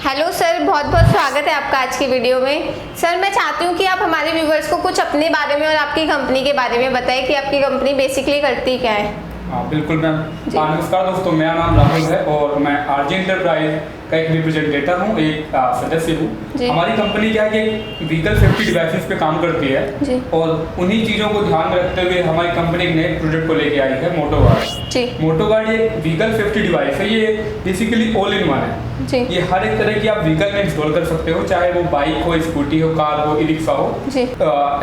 Hello sir, बहुत बहुत स्वागत है आपका आज की वीडियो में। सर मैं चाहती हूँ कि आप हमारे व्यूवर्स को कुछ अपने बारे में और आपकी कंपनी के बारे में बताएं कि आपकी कंपनी बेसिकली करती क्या है। हाँ बिल्कुल मैम। नमस्कार दोस्तों, मेरा नाम राहुल है और मैं आरजे एंटरप्राइज का एक रिप्रेजेंटेटिव हूँ, एक सदस्य हूँ। हमारी कंपनी क्या है कि व्हीकल सेफ्टी डिवाइसेस पे काम करती है और उन्हीं चीज़ों को ध्यान में रखते हुए हमारी कंपनी एक नए प्रोडक्ट को लेके आई है, मोटोगार्ड। मोटोगार्ड ये व्हीकल सेफ्टी डिवाइस है, ये बेसिकली ऑल इन वन है। ये हर एक तरह की आप व्हीकल में इंस्टॉल कर सकते हो, चाहे वो बाइक हो, स्कूटी हो, कार हो, ई रिक्शा हो।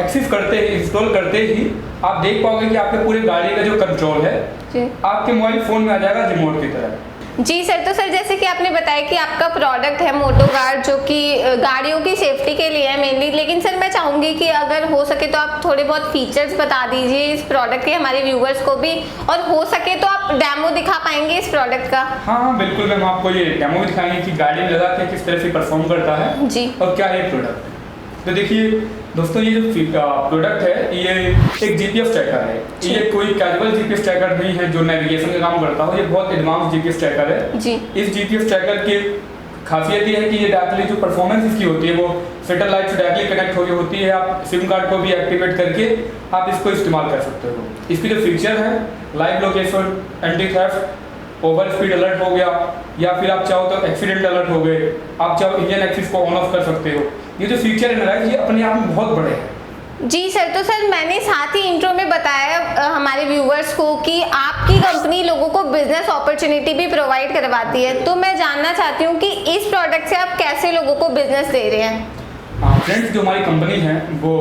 एक्सेस करते ही, इंस्टॉल करते ही आप देख पाओगे कि आपके पूरे गाड़ी का जो कंट्रोल है आपके मोबाइल फोन में आ जाएगा रिमोट की तरह। जी सर, तो सर जैसे कि आपने बताया कि आपका प्रोडक्ट है मोटोगार्ड जो कि गाड़ियों की सेफ्टी के लिए है मेनली, लेकिन सर मैं चाहूँगी कि अगर हो सके तो आप थोड़े बहुत फीचर्स बता दीजिए इस प्रोडक्ट के हमारे व्यूवर्स को भी, और हो सके तो आप डेमो दिखा पाएंगे इस प्रोडक्ट का। हाँ बिल्कुल मैम, आपको ये डेमो भी दिखाएंगे कि गाड़ी में लगा के किस तरह से परफॉर्म करता है जी, और क्या है प्रोडक्ट। तो देखिए दोस्तों, ये जो प्रोडक्ट है ये एक जीपीएस ट्रैकर है। ये कोई कैजुअल जीपीएस ट्रैकर नहीं है जो नेविगेशन का काम करता हो, ये बहुत एडवांस जीपीएस ट्रैकर है जी। इस जीपीएस ट्रैकर की खासियत ये है कि ये डायरेक्टली जो परफॉर्मेंस इसकी होती है वो सैटेलाइट से डायरेक्टली कनेक्ट होगी होती है। आप सिम कार्ड को भी एक्टिवेट करके आप इसको इस्तेमाल कर सकते हो। इसकी जो फीचर है live location, anti theft, over speed alert हो गया, या फिर आप चाहो तो एक्सीडेंट अलर्ट हो गए, आप चाहो इंजन एक्सिस को ऑन ऑफ कर सकते हो। ये जो फीचर है ना, ये अपने आप में बहुत बड़े हैं। जी सर, तो सर मैंने साथ ही इंट्रो में बताया हमारे व्यूवर्स को कि आपकी कंपनी लोगों को बिजनेस अपॉर्चुनिटी भी प्रोवाइड करवाती है, तो मैं जानना चाहती हूँ कि इस प्रोडक्ट से आप कैसे लोगों को बिजनेस दे रहे हैं। फ्रेंड्स, जो हमारी कंपनी है वो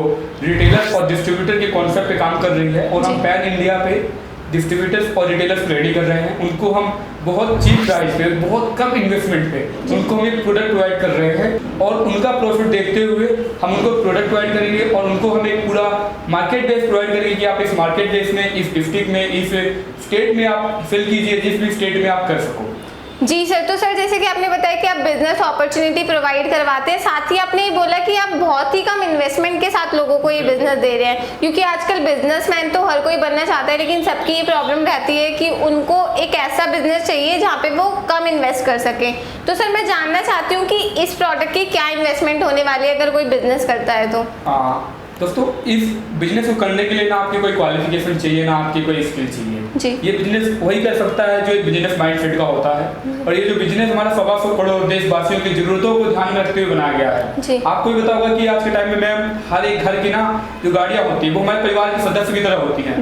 रिटेलर और डिस्ट्रीब्यूटर के कॉन्सेप्ट पे काम कर रही है और हम पैन इंडिया पे डिस्ट्रीब्यूटर्स और रिटेलर्स रेडी कर रहे हैं। उनको हम बहुत चीप प्राइस पे, बहुत कम इन्वेस्टमेंट पे उनको हम एक प्रोडक्ट प्रोवाइड कर रहे हैं और उनका प्रॉफिट देखते हुए हम उनको प्रोडक्ट प्रोवाइड करेंगे और उनको हम एक पूरा मार्केट बेस प्रोवाइड करेंगे कि आप इस मार्केट बेस में, इस डिस्ट्रिक्ट में, इस स्टेट में आप सेल कीजिए, जिस भी स्टेट में आप कर सको। जी सर, तो सर जैसे कि आपने बताया कि आप बिजनेस अपॉर्चुनिटी प्रोवाइड करवाते हैं, साथ ही आपने ये बोला कि आप बहुत ही कम इन्वेस्टमेंट के साथ लोगों को ये बिजनेस दे रहे हैं, क्योंकि आजकल बिजनेसमैन तो हर कोई बनना चाहता है, लेकिन सबकी ये प्रॉब्लम रहती है कि उनको एक ऐसा बिजनेस चाहिए जहाँ पे वो कम इन्वेस्ट कर सके। तो सर मैं जानना चाहती हूँ कि इस प्रोडक्ट की क्या इन्वेस्टमेंट होने वाली है अगर कोई बिजनेस करता है तो। दोस्तों, इस बिजनेस को करने के लिए ना आपकी कोई क्वालिफिकेशन चाहिए, ना आपकी कोई स्किल चाहिए जी। ये बिजनेस वही कर सकता है जो एक बिजनेस माइंडसेट का होता है और ये जो बिजनेस हमारा 125 करोड़ देशवासियों की जरूरतों को ध्यान में रखते हुए बनाया गया है जी। आपको भी पता होगा कि आज के टाइम में मैम हर एक घर की ना जो गाड़ियाँ होती है वो हमारे परिवार के सदस्य की तरह होती हैं,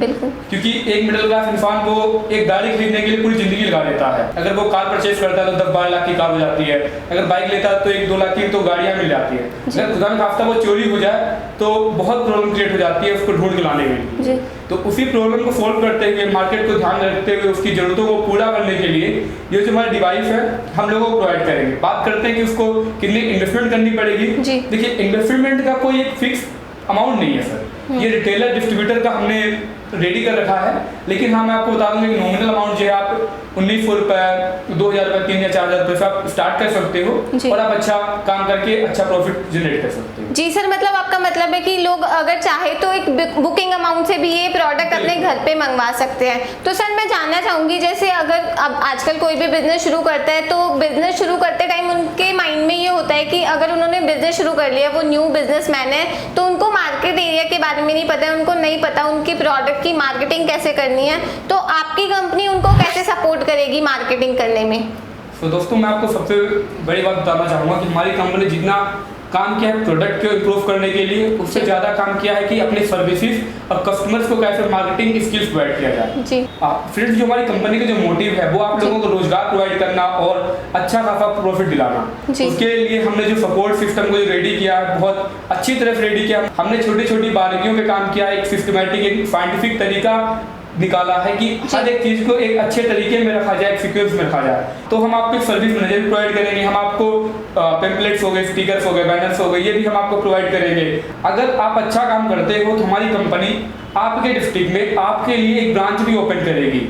क्योंकि एक मिडिल क्लास इंसान को एक गाड़ी खरीदने के लिए पूरी जिंदगी लगा देता है। अगर वो कार परचेज करता है तो 10-12 लाख की कार हो जाती है, अगर बाइक लेता है तो 1-2 लाख की तो गाड़ियाँ मिल जाती है। अगर खुदा न खास्ता वो चोरी हो जाए तो बहुत प्रॉब्लम क्रिएट हो जाती है उसको ढूंढ के लाने में। तो उसी प्रॉब्लम को सॉल्व करते हुए, मार्केट को ध्यान रखते हुए, उसकी जरूरतों को पूरा करने के लिए ये जो हमारा डिवाइस है हम लोगों को प्रोवाइड करेंगे। बात करते हैं कि उसको कितनी इन्वेस्टमेंट करनी पड़ेगी। देखिए, इन्वेस्टमेंट का कोई एक फिक्स अमाउंट नहीं है सर, ये रिटेलर डिस्ट्रीब्यूटर का हमने रेडी कर रखा है, लेकिन हाँ मैं आपको बता दूंगा कि नॉमिनल अमाउंट जो है आप 1900 रुपये, 2000 रुपये, 3000 या 4000 रुपये से आप स्टार्ट कर सकते हो और आप अच्छा काम करके अच्छा प्रॉफिट जनरेट कर सकते हो। जी सर, मतलब आपका मतलब है कि लोग अगर चाहे तो एक बुकिंग अमाउंट से भी ये प्रोडक्ट अपने घर पे मंगवा सकते हैं। तो सर मैं जानना चाहूंगी, जैसे अगर अब आजकल कोई भी बिजनेस शुरू करता है तो बिजनेस शुरू करते टाइम उनके माइंड में ये होता है कि अगर उन्होंने बिजनेस शुरू कर लिया, वो न्यू बिजनेसमैन है, तो उनको मार्केट एरिया के बारे में नहीं पता है, उनको नहीं पता उनकी प्रोडक्ट की मार्केटिंग कैसे करनी है, तो आपकी कंपनी उनको कैसे सपोर्ट करेगी मार्केटिंग करने में। तो दोस्तों, मैं आपको सबसे बड़ी बात बताना चाहूँगा कि हमारी कंपनी जितना काम किया है प्रोडक्ट को इम्प्रूव करने के लिए, उससे ज़्यादा काम किया है कि अपने सर्विसेज और कस्टमर्स को कैसे मार्केटिंग स्किल्स प्रोवाइड किया जाए जी। फ्रेंड्स, जो हमारी कंपनी का जो मोटिव है वो आप लोगों को रोजगार प्रोवाइड करना और अच्छा खासा प्रॉफिट दिलाना। उसके लिए हमने जो सपोर्ट सिस्टम को रेडी किया है बहुत अच्छी तरह से रेडी किया। हमने छोटी छोटी बारीकियों पे काम किया, एक सिस्टमैटिक, एक साइंटिफिक तरीका निकाला है कि हर एक चीज को एक अच्छे तरीके में रखा जाए, एक सीक्वेंस में रखा जाए। तो हम आपको एक सर्विस मैनेजर भी प्रोवाइड करेंगे, हम आपको पेम्पलेट्स हो गए, स्टिकर्स हो गए, बैनर्स हो गए, ये भी हम आपको प्रोवाइड करेंगे। अगर आप अच्छा काम करते हो तो हमारी कंपनी आपके डिस्ट्रिक्ट में आपके लिए एक ब्रांच भी ओपन करेगी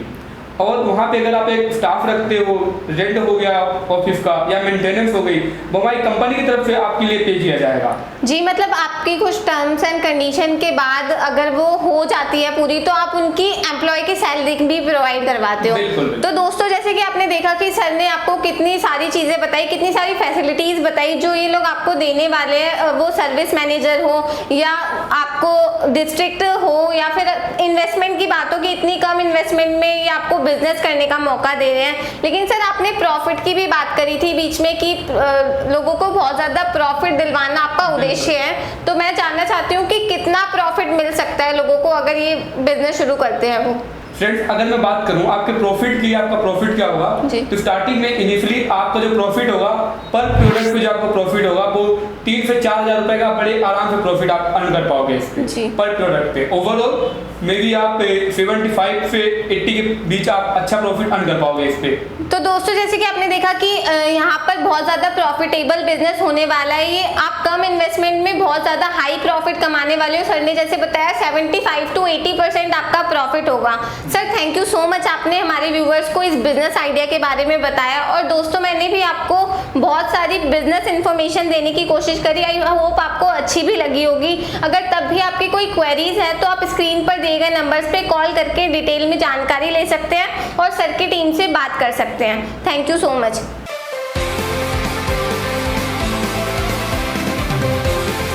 और वहाँ पे अगर आप एक स्टाफ रखते हो, रेंट हो गया ऑफिस का या मेंटेनेंस हो गई, वो हमारी कंपनी की तरफ से आपके लिए पे किया जाएगा। जी, मतलब आपकी कुछ टर्म्स एंड कंडीशन के बाद अगर वो हो जाती है पूरी, तो आप उनकी एम्प्लॉय की सैलरी भी प्रोवाइड करवाते हो। बिल्कुल। तो दोस्तों, जैसे कि आपने देखा कि सर ने आपको कितनी सारी चीज़ें बताई, कितनी सारी फैसिलिटीज़ बताई जो ये लोग आपको देने वाले हैं, वो सर्विस मैनेजर हो या आपको डिस्ट्रिक्ट हो या फिर इन्वेस्टमेंट की बात हो कि इतनी कम इन्वेस्टमेंट में ये आपको बिजनेस करने का मौका दे रहे हैं। लेकिन सर, आपने प्रॉफिट की भी बात करी थी बीच में कि लोगों को बहुत ज़्यादा प्रॉफिट दिलवाना आपका उद्देश्य है। तो मैं जानना चाहती हूँ कि कितना प्रॉफिट मिल सकता है लोगों को अगर ये बिजनेस शुरू करते हैं वो। फ्रेंड्स, अगर मैं बात करूं आपके प्रॉफिट की, आपका प्रॉफिट क्या होगा, तो स्टार्टिंग में इनिशियली आपका जो प्रॉफिट होगा पर प्रोडक्ट पे जो आपका प्रॉफिट होगा वो 3 से 4 हज़ार रुपए का बड़े आराम से प्रॉफिट आप अर्न कर पाओगे इस पे पर प्रोडक्ट पे। ओवरऑल मे बी आप 75 से 80 के बीच आप अच्छा प्रॉफिट अर्न कर पाओगे इस पे। तो दोस्तों, जैसे कि आपने देखा कि यहाँ पर बहुत ज़्यादा प्रॉफिटेबल बिजनेस होने वाला है। ये आप कम इन्वेस्टमेंट में बहुत ज़्यादा हाई प्रॉफिट कमाने वाले हो। सर ने जैसे बताया 75 to 80% आपका प्रॉफिट होगा। Sir, thank you so much, आपने हमारे व्यूवर्स को इस बिजनेस आइडिया के बारे में बताया। और दोस्तों, मैंने भी आपको बहुत सारी बिजनेस इन्फॉर्मेशन देने की कोशिश करी। आई होप आपको अच्छी भी लगी होगी। अगर तब भी आपकी कोई क्वेरीज है तो आप स्क्रीन पर दिए गए नंबर्स पे कॉल करके डिटेल में जानकारी ले सकते हैं और सर की टीम से बात कर सकते हैं। Thank you so much.